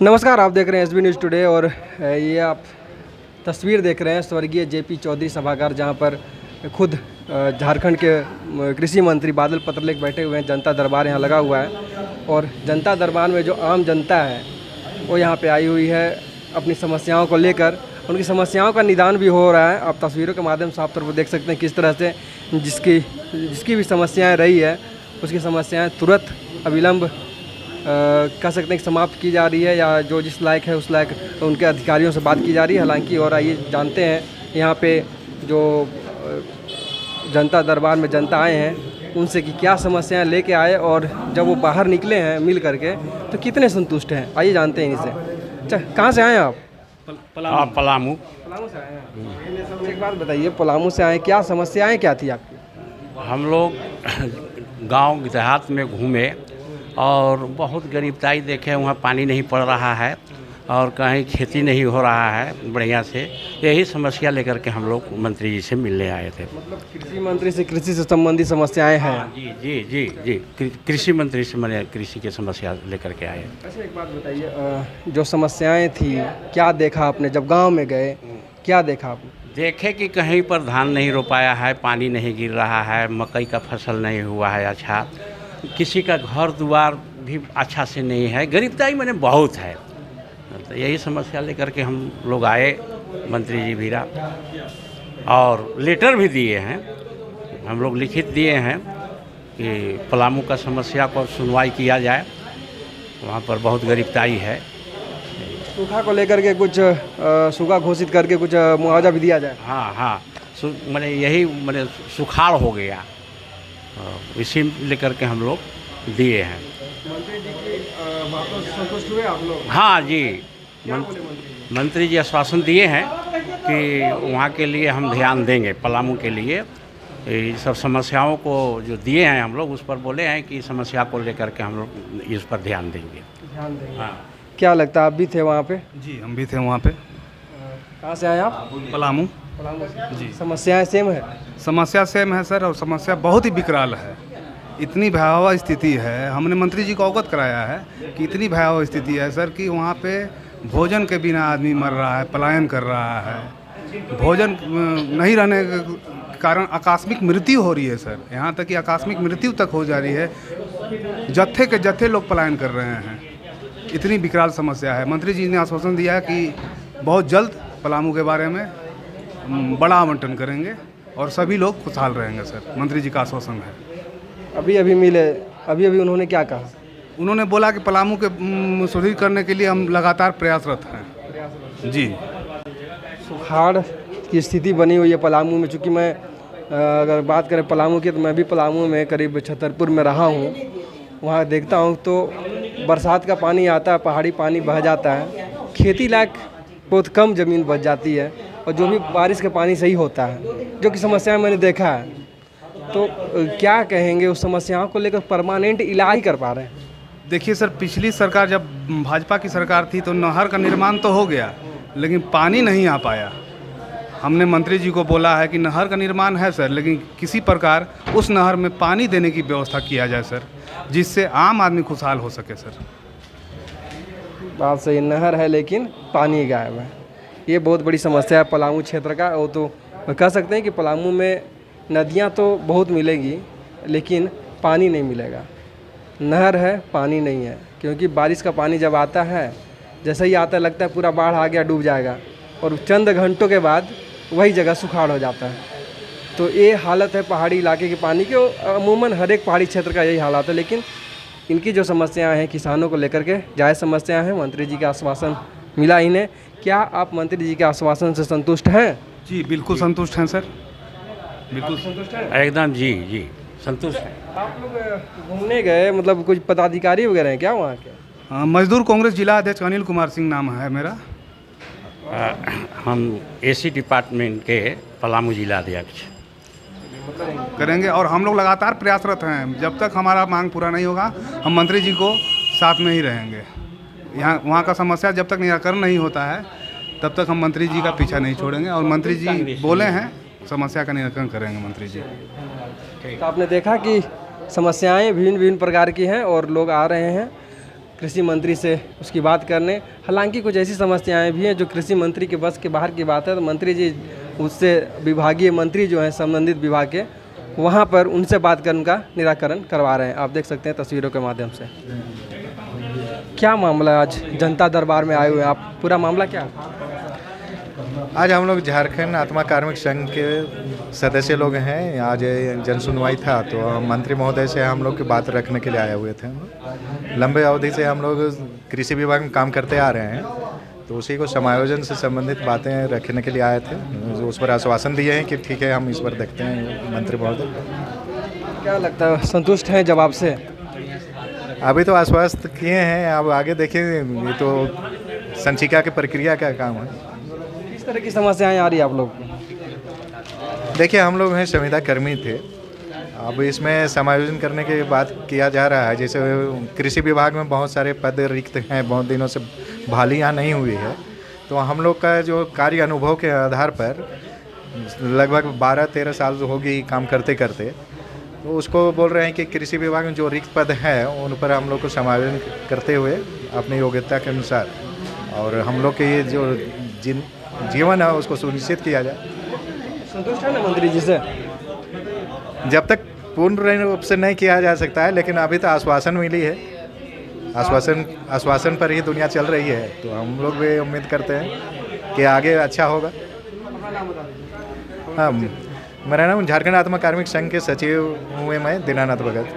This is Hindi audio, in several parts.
नमस्कार, आप देख रहे हैं एसबी न्यूज़ टुडे और ये आप तस्वीर देख रहे हैं स्वर्गीय जेपी चौधरी सभागार, जहां पर खुद झारखंड के कृषि मंत्री बादल पत्रलेख बैठे हुए हैं। जनता दरबार यहां लगा हुआ है और जनता दरबार में जो आम जनता है वो यहां पे आई हुई है अपनी समस्याओं को लेकर। उनकी समस्याओं का निदान भी हो रहा है। आप तस्वीरों के माध्यम से साफ तौर पर देख सकते हैं किस तरह से जिसकी भी समस्याएँ रही है उसकी समस्याएँ तुरंत अविलंब कह सकते हैं कि समाप्त की जा रही है, या जो जिस लायक है उस लायक उनके अधिकारियों से बात की जा रही है। हालांकि और आइए जानते हैं यहाँ पे जो जनता दरबार में जनता आए हैं उनसे कि क्या समस्याएं लेके आए और जब वो बाहर निकले हैं मिल करके तो कितने संतुष्ट हैं। आइए जानते हैं इनसे। अच्छा, कहाँ से आए आप? पलामू से आए हैं। सबसे एक बात बताइए, पलामू से आए, क्या समस्याएँ क्या थी आपकी? हम लोग गांव देहात में घूमे और बहुत गरीबताई देखे। वहाँ पानी नहीं पड़ रहा है और कहीं खेती नहीं हो रहा है बढ़िया से। यही समस्या लेकर के हम लोग मंत्री जी से मिलने आए थे। मतलब कृषि मंत्री से कृषि से संबंधित समस्याएं हैं? जी जी जी जी, कृषि मंत्री से मैंने कृषि की समस्या लेकर के आए। अच्छा, एक बात बताइए, जो समस्याएं थी क्या देखा आपने जब गांव में गए? क्या देखा आपने? देखे कि कहीं पर धान नहीं रोपाया है, पानी नहीं गिर रहा है, मकई का फसल नहीं हुआ है अच्छा, किसी का घर द्वार भी अच्छा से नहीं है, गरीबताई मैंने बहुत है। तो यही समस्या लेकर के हम लोग आए मंत्री जी भीरा और लेटर भी दिए हैं। हम लोग लिखित दिए हैं कि पलामू का समस्या को सुनवाई किया जाए, वहाँ पर बहुत गरीबताई है। सूखा को लेकर के कुछ सूखा घोषित करके कुछ मुआवजा भी दिया जाए। हाँ, मैंने यही मैंने सुखाड़ हो गया, इसी लेकर के हम लोग दिए हैं। मंत्री जी की बातों से संतुष्ट हुए आप लोग? हाँ जी, मंत्री जी आश्वासन दिए हैं कि वहाँ के लिए हम ध्यान देंगे, पलामू के लिए ये सब समस्याओं को जो दिए हैं हम लोग उस पर बोले हैं कि समस्या को लेकर के हम लोग इस पर ध्यान देंगे। हाँ। क्या लगता है, आप भी थे वहाँ पे? जी, हम भी थे वहाँ पे। कहाँ से आए आप? पलामू। पलामू से। जी, समस्याएं सेम है? समस्या सेम है सर, और समस्या बहुत ही विकराल है। इतनी भयावह स्थिति है, हमने मंत्री जी को अवगत कराया है कि इतनी भयावह स्थिति है सर कि वहाँ पे भोजन के बिना आदमी मर रहा है, पलायन कर रहा है। भोजन नहीं रहने के कारण आकस्मिक मृत्यु हो रही है सर, यहाँ तक कि आकस्मिक मृत्यु तक हो जा रही है। जत्थे के जत्थे लोग पलायन कर रहे हैं। इतनी विकराल समस्या है। मंत्री जी ने आश्वासन दिया है कि बहुत जल्द पलामू के बारे में बड़ा आवंटन करेंगे और सभी लोग खुशहाल रहेंगे सर, मंत्री जी का आश्वासन है। अभी मिले, अभी उन्होंने क्या कहा? उन्होंने बोला कि पलामू के सुदृढ़ करने के लिए हम लगातार प्रयासरत हैं। जी, सुखाड़ की स्थिति बनी हुई है पलामू में। चूँकि मैं अगर बात करें पलामू की तो मैं भी पलामू में करीब छतरपुर में रहा हूँ। वहाँ देखता हूँ तो बरसात का पानी आता है, पहाड़ी पानी बह जाता है, खेती लायक बहुत कम ज़मीन बच जाती है और जो भी बारिश का पानी सही होता है, जो कि समस्या मैंने देखा है। तो क्या कहेंगे उस समस्याओं को लेकर? परमानेंट इलाज कर पा रहे हैं? देखिए सर, पिछली सरकार जब भाजपा की सरकार थी तो नहर का निर्माण तो हो गया लेकिन पानी नहीं आ पाया। हमने मंत्री जी को बोला है कि नहर का निर्माण है सर, लेकिन किसी प्रकार उस नहर में पानी देने की व्यवस्था किया जाए सर, जिससे आम आदमी खुशहाल हो सके सर। बात सही, नहर है लेकिन पानी गायब है। ये बहुत बड़ी समस्या है पलामू क्षेत्र का। वो तो कह सकते हैं कि पलामू में नदियां तो बहुत मिलेगी लेकिन पानी नहीं मिलेगा। नहर है, पानी नहीं है, क्योंकि बारिश का पानी जब आता है, जैसे ही आता लगता है पूरा बाढ़ आ गया, डूब जाएगा, और चंद घंटों के बाद वही जगह सुखाड़ हो जाता है। तो ये हालत है पहाड़ी इलाके के पानी की। अमूमन हर एक पहाड़ी क्षेत्र का यही हालात है। लेकिन इनकी जो समस्याएं हैं किसानों को लेकर के जायज़ समस्याएं हैं। मंत्री जी का आश्वासन मिला इन्हें। क्या आप मंत्री जी के आश्वासन से संतुष्ट हैं? जी, बिल्कुल संतुष्ट हैं सर, बिल्कुल संतुष्ट हैं एकदम जी संतुष्ट है। आप लोग घूमने गए, मतलब कुछ पदाधिकारी वगैरह हैं क्या वहाँ के? मजदूर कांग्रेस जिला अध्यक्ष अनिल कुमार सिंह नाम है मेरा। हम एसी डिपार्टमेंट के पलामू जिला अध्यक्ष करेंगे और हम लोग लगातार प्रयासरत हैं। जब तक हमारा मांग पूरा नहीं होगा हम मंत्री जी को साथ में ही रहेंगे। यहाँ वहाँ का समस्या जब तक निराकरण नहीं होता है तब तक हम मंत्री जी का पीछा नहीं छोड़ेंगे, और मंत्री जी बोले हैं समस्या का निराकरण करेंगे मंत्री जी। तो आपने देखा कि समस्याएं भिन्न प्रकार की हैं और लोग आ रहे हैं कृषि मंत्री से उसकी बात करने। हालांकि कुछ ऐसी समस्याएं भी हैं जो कृषि मंत्री के बस के बाहर की बात है, तो मंत्री जी उससे विभागीय मंत्री जो हैं संबंधित विभाग के, वहाँ पर उनसे बात कर उनका निराकरण करवा रहे हैं। आप देख सकते हैं तस्वीरों के माध्यम से। क्या मामला है, आज जनता दरबार में आए हुए हैं आप, पूरा मामला क्या है? आज हम लोग झारखंड आत्मा कार्मिक संघ के सदस्य लोग हैं। आज जन सुनवाई था तो मंत्री महोदय से हम लोग की बात रखने के लिए आए हुए थे। लंबे अवधि से हम लोग कृषि विभाग में काम करते आ रहे हैं, तो उसी को समायोजन से संबंधित बातें रखने के लिए आए थे। जो उस पर आश्वासन दिए हैं कि ठीक है, हम इस पर देखते हैं मंत्री महोदय। क्या लगता है, संतुष्ट हैं जवाब से? अभी तो आश्वस्त किए हैं, अब आगे देखें। ये तो संचिका की प्रक्रिया का काम है। किस तरह की समस्याएं आ रही है आप लोग को? देखिए, हम लोग हैं संविदा कर्मी थे। अब इसमें समायोजन करने की बात किया जा रहा है। जैसे कृषि विभाग में बहुत सारे पद रिक्त हैं, बहुत दिनों से बहालियाँ नहीं हुई है, तो हम लोग का जो कार्य अनुभव के आधार पर लगभग 12-13 साल होगी काम करते करते, तो उसको बोल रहे हैं कि कृषि विभाग में जो रिक्त पद हैं उन पर हम लोग को समायोजन करते हुए अपनी योग्यता के अनुसार और हम लोग के ये जो जीवन है उसको सुनिश्चित किया जाए। संतुष्ट है ना मंत्री जी से? जब तक पूर्ण रूप से नहीं किया जा सकता है, लेकिन अभी तो आश्वासन मिली है। आश्वासन पर ही दुनिया चल रही है, तो हम लोग भी उम्मीद करते हैं कि आगे अच्छा होगा। हाँ, मेरा नाम झारखंड आत्मा कार्मिक संघ के सचिव हुए मैं दीनानाथ भगत।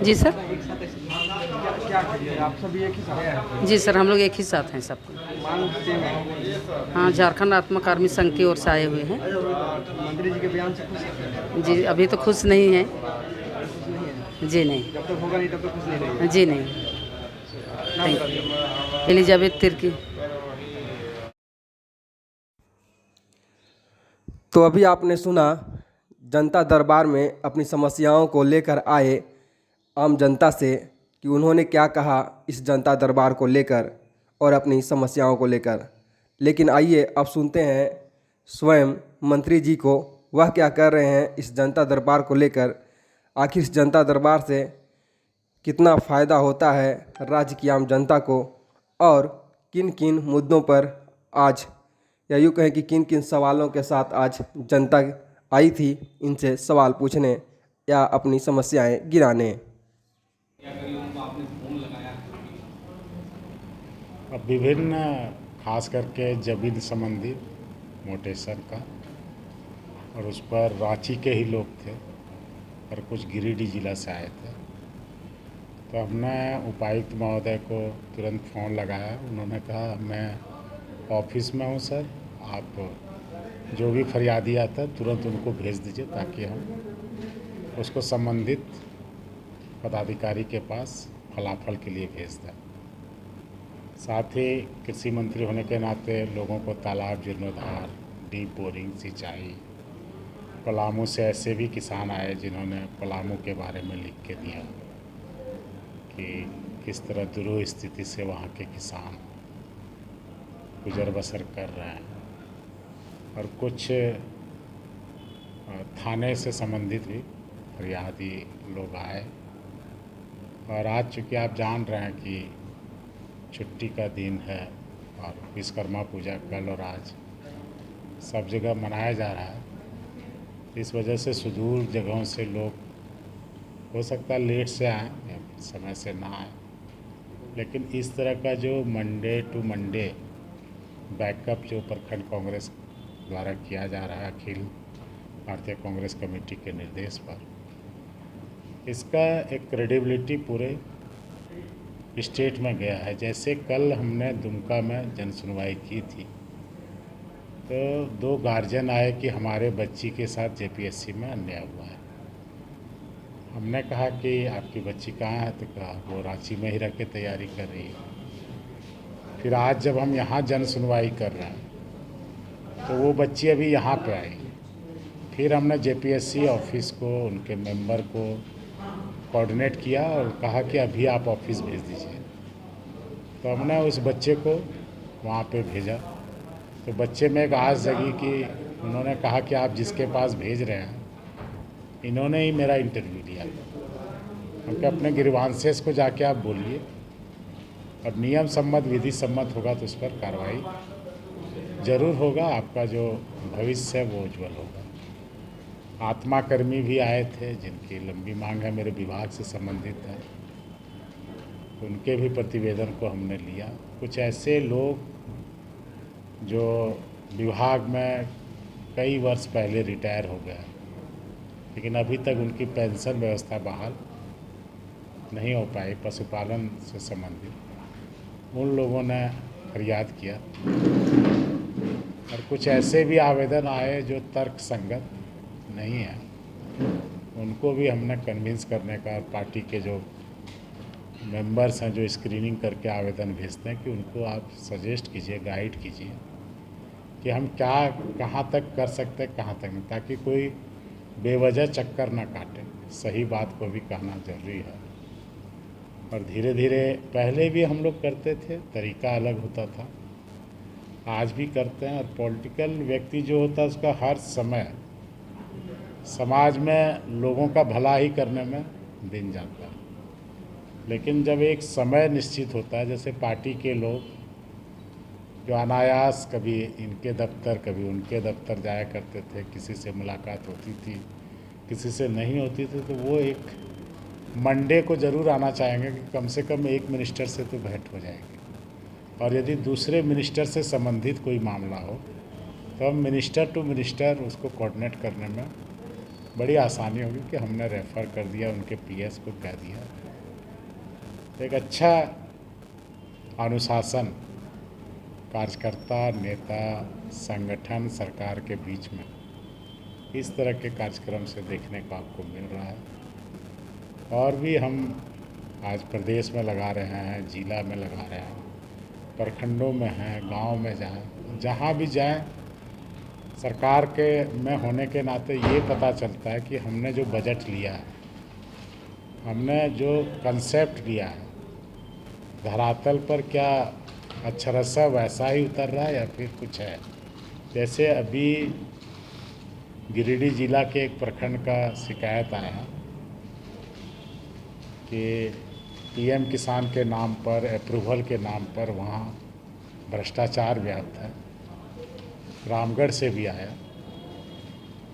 जी सर। आप सभी एक ही साथ हैं? जी सर, हम लोग एक ही साथ हैं सब। हाँ, झारखंड आत्मा कार्मिक संघ की ओर से आए हुए हैं। मंत्री जी के बयान से खुश हैं? जी अभी तो खुश नहीं हैं। जी नहीं। जब तक होगा नहीं तब तक खुश नहीं रहेंगे? जी नहीं। Thank you. एलिजाबेथ तिर्की। तो अभी आपने सुना जनता दरबार में अपनी समस्याओं को लेकर आए आम जनता से कि उन्होंने क्या कहा इस जनता दरबार को लेकर और अपनी समस्याओं को लेकर। लेकिन आइए अब सुनते हैं स्वयं मंत्री जी को, वह क्या कर रहे हैं इस जनता दरबार को लेकर। आखिर इस जनता दरबार से कितना फ़ायदा होता है राज्य की आम जनता को, और किन किन मुद्दों पर आज, या यूँ कहें कि किन किन सवालों के साथ आज जनता आई थी इनसे सवाल पूछने या अपनी समस्याएं गिराने। अब विभिन्न खास करके जमीन संबंधी मोटेशन का, और उस पर रांची के ही लोग थे और कुछ गिरिडीह जिला से आए थे। तो हमने उपायुक्त महोदय को तुरंत फ़ोन लगाया। उन्होंने कहा मैं ऑफिस में हूँ सर, आप जो भी फरियादी आता है तुरंत उनको भेज दीजिए ताकि हम उसको संबंधित पदाधिकारी के पास फलाफल के लिए भेज दें। साथ ही कृषि मंत्री होने के नाते लोगों को तालाब जीर्णोद्धार, डीप बोरिंग, सिंचाई, पलामू से ऐसे भी किसान आए जिन्होंने पलामू के बारे में लिख के दिया कि किस तरह दुरूह स्थिति से वहाँ के किसान गुजर बसर कर रहे हैं। और कुछ थाने से संबंधित भी फरियादी लोग आए। और आज चूँकि आप जान रहे हैं कि छुट्टी का दिन है और विश्वकर्मा पूजा कल और आज सब जगह मनाया जा रहा है, इस वजह से सुदूर जगहों से लोग हो सकता है लेट से आए या समय से ना आए, लेकिन इस तरह का जो मंडे टू मंडे बैकअप जो प्रखंड कांग्रेस द्वारा किया जा रहा है अखिल भारतीय कांग्रेस कमेटी के निर्देश पर, इसका एक क्रेडिबिलिटी पूरे स्टेट में गया है। जैसे कल हमने दुमका में जन सुनवाई की थी तो 2 गार्जियन आए कि हमारे बच्ची के साथ जेपीएससी में अन्याय हुआ है। हमने कहा कि आपकी बच्ची कहाँ है, तो कहा वो रांची में ही रह के तैयारी कर रही है। फिर आज जब हम यहाँ जन सुनवाई कर रहे हैं तो वो बच्ची अभी यहाँ पे आई। फिर हमने जेपीएससी ऑफिस को, उनके मेंबर को कोऑर्डिनेट किया और कहा कि अभी आप ऑफिस भेज दीजिए। तो हमने उस बच्चे को वहाँ पे भेजा। तो बच्चे में एक आस जगी कि उन्होंने कहा कि आप जिसके पास भेज रहे हैं इन्होंने ही मेरा इंटरव्यू लिया। हम कहा अपने ग्रीवांसेस को जाके आप बोलिए और नियम सम्मत विधि सम्मत होगा तो उस पर कार्रवाई जरूर होगा। आपका जो भविष्य है वो उज्जवल होगा। आत्मा कर्मी भी आए थे जिनकी लंबी मांग है, मेरे विभाग से संबंधित है, उनके भी प्रतिवेदन को हमने लिया। कुछ ऐसे लोग जो विभाग में कई वर्ष पहले रिटायर हो गए लेकिन अभी तक उनकी पेंशन व्यवस्था बहाल नहीं हो पाई, पशुपालन से संबंधित, उन लोगों ने फरियाद किया। और कुछ ऐसे भी आवेदन आए जो तर्क संगत नहीं है, उनको भी हमने कन्विंस करने का, पार्टी के जो मेंबर्स हैं जो स्क्रीनिंग करके आवेदन भेजते हैं कि उनको आप सजेस्ट कीजिए, गाइड कीजिए कि हम क्या कहाँ तक कर सकते हैं, कहाँ तक नहीं, ताकि कोई बेवजह चक्कर ना काटे। सही बात को भी कहना जरूरी है। और धीरे धीरे पहले भी हम लोग करते थे, तरीका अलग होता था, आज भी करते हैं। और पॉलिटिकल व्यक्ति जो होता है उसका हर समय समाज में लोगों का भला ही करने में दिन जाता है। लेकिन जब एक समय निश्चित होता है, जैसे पार्टी के लोग जो अनायास कभी इनके दफ्तर कभी उनके दफ्तर जाया करते थे, किसी से मुलाकात होती थी, किसी से नहीं होती थी, तो वो एक मंडे को ज़रूर आना चाहेंगे कि कम से कम एक मिनिस्टर से तो भेंट हो जाएगी। और यदि दूसरे मिनिस्टर से संबंधित कोई मामला हो तो हम मिनिस्टर टू मिनिस्टर उसको कोऑर्डिनेट करने में बड़ी आसानी होगी कि हमने रेफ़र कर दिया, उनके पीएस को कह दिया। तो एक अच्छा अनुशासन कार्यकर्ता, नेता, संगठन, सरकार के बीच में इस तरह के कार्यक्रम से देखने को आपको मिल रहा है। और भी हम आज प्रदेश में लगा रहे हैं, जिला में लगा रहे हैं, प्रखंडों में हैं, गांव में जाएं, जहां भी जाएं, सरकार के में होने के नाते ये पता चलता है कि हमने जो बजट लिया है, हमने जो कंसेप्ट लिया है, धरातल पर क्या अक्षरशः वैसा ही उतर रहा है या फिर कुछ है। जैसे अभी गिरिडीह जिला के एक प्रखंड का शिकायत आया कि पीएम किसान के नाम पर, अप्रूवल के नाम पर वहाँ भ्रष्टाचार व्याप्त है। रामगढ़ से भी आया,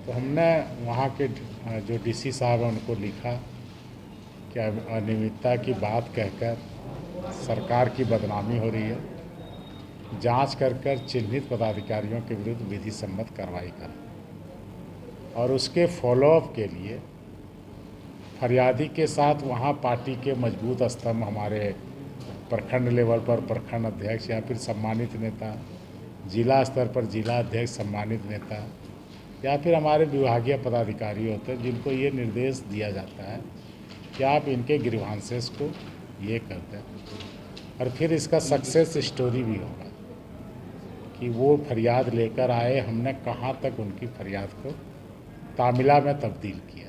तो हमने वहाँ के जो डीसी साहब हैं उनको लिखा कि अनियमितता की बात कहकर सरकार की बदनामी हो रही है, जांच कर चिन्हित पदाधिकारियों के विरुद्ध विधि सम्मत कार्रवाई करें। और उसके फॉलोअप के लिए फरियादी के साथ वहाँ पार्टी के मजबूत स्तंभ, हमारे प्रखंड लेवल पर प्रखंड अध्यक्ष या फिर सम्मानित नेता, जिला स्तर पर जिला अध्यक्ष, सम्मानित नेता, या फिर हमारे विभागीय पदाधिकारी होते हैं जिनको ये निर्देश दिया जाता है कि आप इनके ग्रीवांसेस को ये करते हैं। और फिर इसका सक्सेस स्टोरी भी होगा कि वो फरियाद लेकर आए, हमने कहाँ तक उनकी फरियाद को तामिला में तब्दील किया।